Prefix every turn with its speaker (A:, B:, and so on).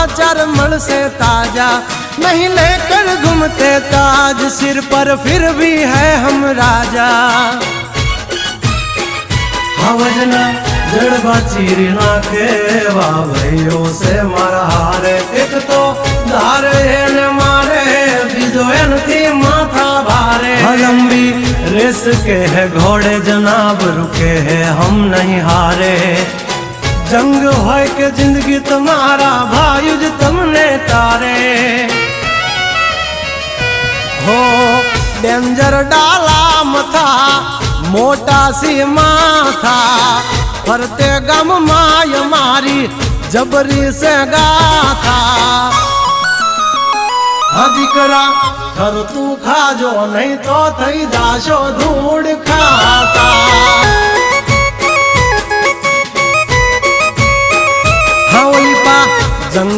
A: समाचार मलसे ताजा, नहीं लेकर घूमते ताज सिर पर, फिर भी है हम राजा।
B: हवजना जड़बा चीरी नाखे भाइयों से मारा हारे, एक तो धारे ने मारे बीजो थी माथा भारे।
A: लंबी रेस के है घोड़े जनाब रुके हैं हम नहीं हारे, जंग है के जिंदगी तुम्हारा भायुज तुमने तारे। हो डेंजर डाला मथा मोटा सी माथा, फरते गम माय मारी जबरी से गाथा। दीकरा घर तू खाजो नहीं तो थई जाशो धूड़ खाता। हाँ जंग